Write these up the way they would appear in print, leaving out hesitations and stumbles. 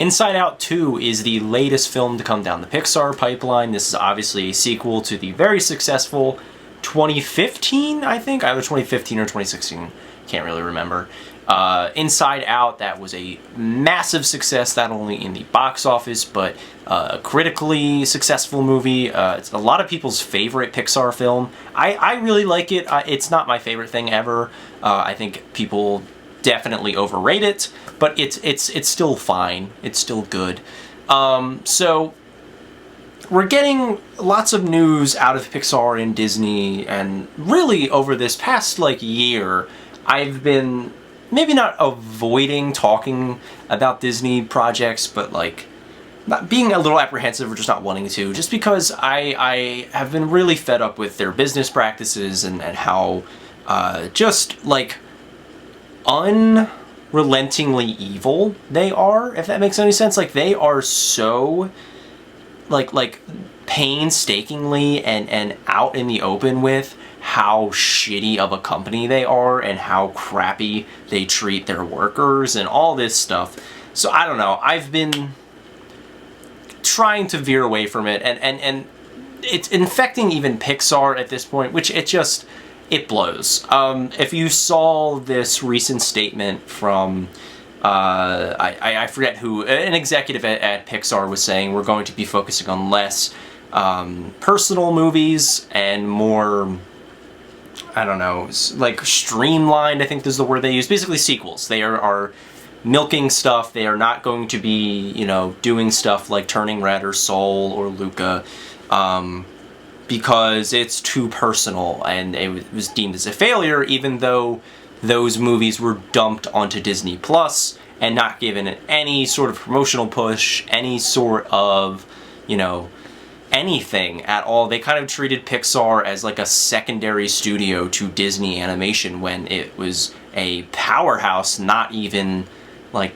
Inside Out 2 is the latest film to come down the Pixar pipeline. This is obviously a sequel to the very successful 2015, I think? Either 2015 or 2016. Can't really remember. Inside Out, that was a massive success, not only in the box office, but a critically successful movie. It's a lot of people's favorite Pixar film. I really like it. It's not my favorite thing ever. I think people definitely overrate it, but it's still fine. It's still good. So we're getting lots of news out of Pixar and Disney, and really over this past year, I've been maybe not avoiding talking about Disney projects, but not being a little apprehensive or just not wanting to, just because I have been really fed up with their business practices and how just unrelentingly evil they are, if that makes any sense. They are so painstakingly and out in the open with how shitty of a company they are and how crappy they treat their workers and all this stuff. So I don't know, I've been trying to veer away from it, and it's infecting even Pixar at this point, which it blows. If you saw this recent statement from I forget who, an executive at Pixar was saying, we're going to be focusing on less personal movies and more, I don't know, streamlined, I think is the word they use. Basically sequels. They are milking stuff. They are not going to be, doing stuff like Turning Red or Soul or Luca, because it's too personal, and it was deemed as a failure, even though those movies were dumped onto Disney Plus and not given any sort of promotional push, any sort of, anything at all. They kind of treated Pixar as a secondary studio to Disney Animation when it was a powerhouse not even 4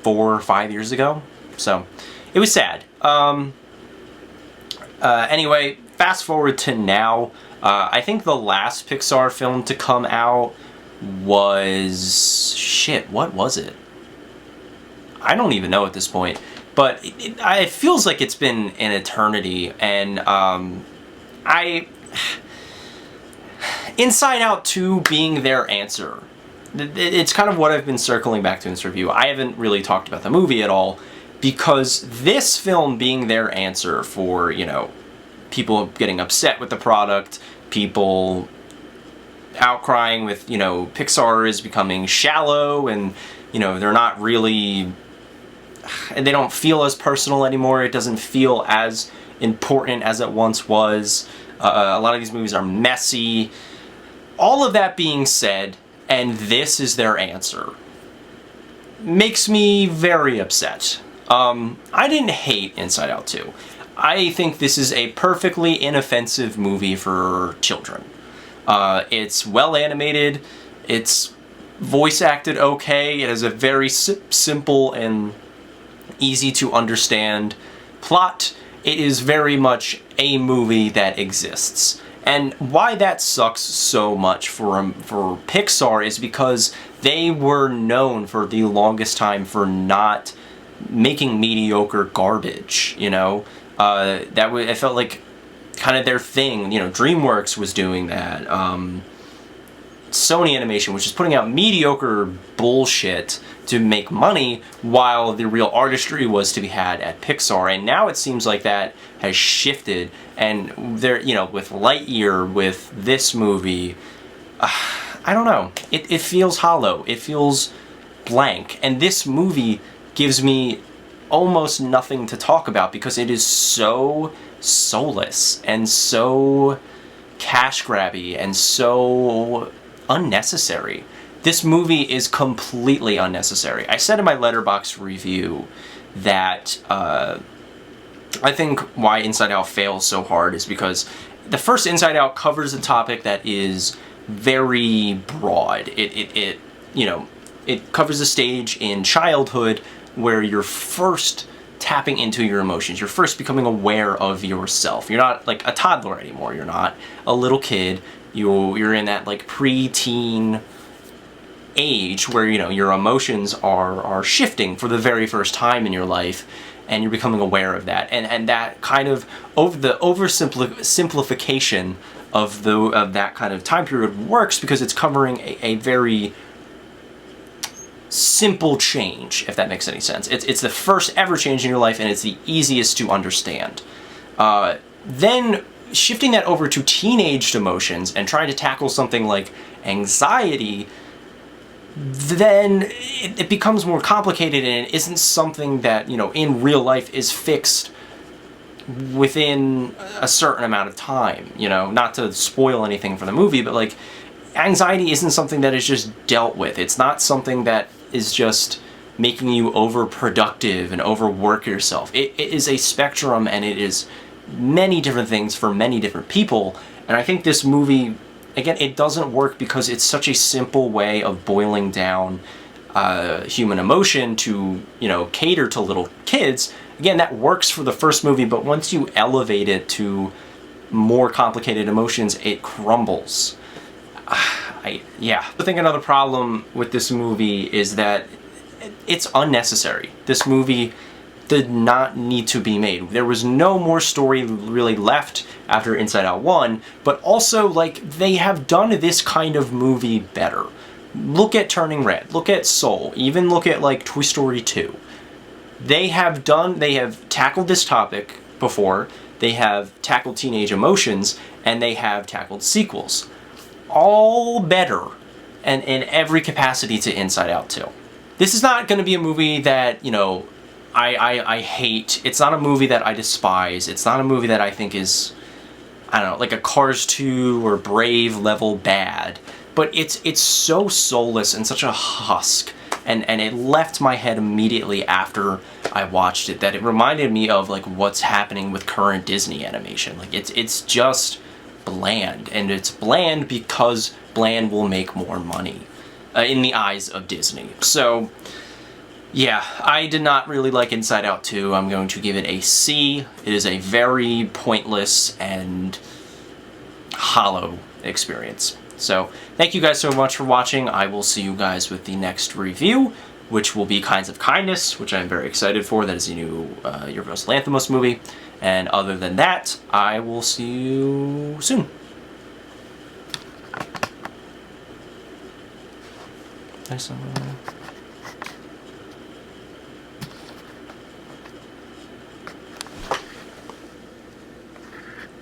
or 5 years ago. So it was sad. Anyway, fast forward to now. I think the last Pixar film to come out was... shit, what was it? I don't even know at this point. But it feels like it's been an eternity, and Inside Out 2 being their answer. It's kind of what I've been circling back to in this review. I haven't really talked about the movie at all, because this film being their answer for, people getting upset with the product, people outcrying with, Pixar is becoming shallow, and, they're not really... and they don't feel as personal anymore. It doesn't feel as important as it once was. A lot of these movies are messy. All of that being said, and this is their answer, makes me very upset. I didn't hate Inside Out 2. I think this is a perfectly inoffensive movie for children. It's well animated. It's voice acted okay. It has a very simple and easy to understand plot. It is very much a movie that exists. And why that sucks so much for Pixar is because they were known for the longest time for not making mediocre garbage, it felt like kind of their thing. DreamWorks was doing that. Sony Animation, which is putting out mediocre bullshit to make money, while the real artistry was to be had at Pixar. And now it seems like that has shifted, and they're, with Lightyear, with this movie, I don't know, it feels hollow, it feels blank, and this movie gives me almost nothing to talk about because it is so soulless and so cash grabby and so unnecessary. This movie is completely unnecessary. I said in my Letterboxd review that I think why Inside Out fails so hard is because the first Inside Out covers a topic that is very broad. It covers a stage in childhood where you're first tapping into your emotions. You're first becoming aware of yourself. You're not like a toddler anymore. You're not a little kid. You're in that like pre-teen age where, you know, your emotions are shifting for the very first time in your life, and you're becoming aware of that. And that kind of oversimplification of that kind of time period works because it's covering a very simple change, if that makes any sense. It's the first ever change in your life, and it's the easiest to understand. Then shifting that over to teenaged emotions and trying to tackle something like anxiety, then it becomes more complicated, and it isn't something that, you know, in real life is fixed within a certain amount of time. You know, not to spoil anything for the movie, but like, anxiety isn't something that is just dealt with. It's not something that is just making you overproductive and overwork yourself. It is a spectrum, and it is many different things for many different people. And I think this movie, again, it doesn't work because it's such a simple way of boiling down human emotion to, you know, cater to little kids. Again, that works for the first movie, but once you elevate it to more complicated emotions, it crumbles. Yeah. I think another problem with this movie is that it's unnecessary. This movie did not need to be made. There was no more story really left after Inside Out 1, but also, like, they have done this kind of movie better. Look at Turning Red, look at Soul, even look at, like, Toy Story 2. They have tackled this topic before, they have tackled teenage emotions, and they have tackled sequels. All better, and in every capacity, to Inside Out 2. This is not going to be a movie that, you know, I hate. It's not a movie that I despise. It's not a movie that I think is, I don't know, like a Cars 2 or Brave level bad. But it's so soulless and such a husk. And it left my head immediately after I watched it, that it reminded me of, like, what's happening with current Disney animation. Like, it's just bland. And it's bland because bland will make more money in the eyes of Disney. So, yeah, I did not really like Inside Out 2. I'm going to give it a C. It is a very pointless and hollow experience. So, thank you guys so much for watching. I will see you guys with the next review, which will be Kinds of Kindness, which I'm very excited for. That is the new Yorgos Lanthimos movie. And other than that, I will see you soon. Nice.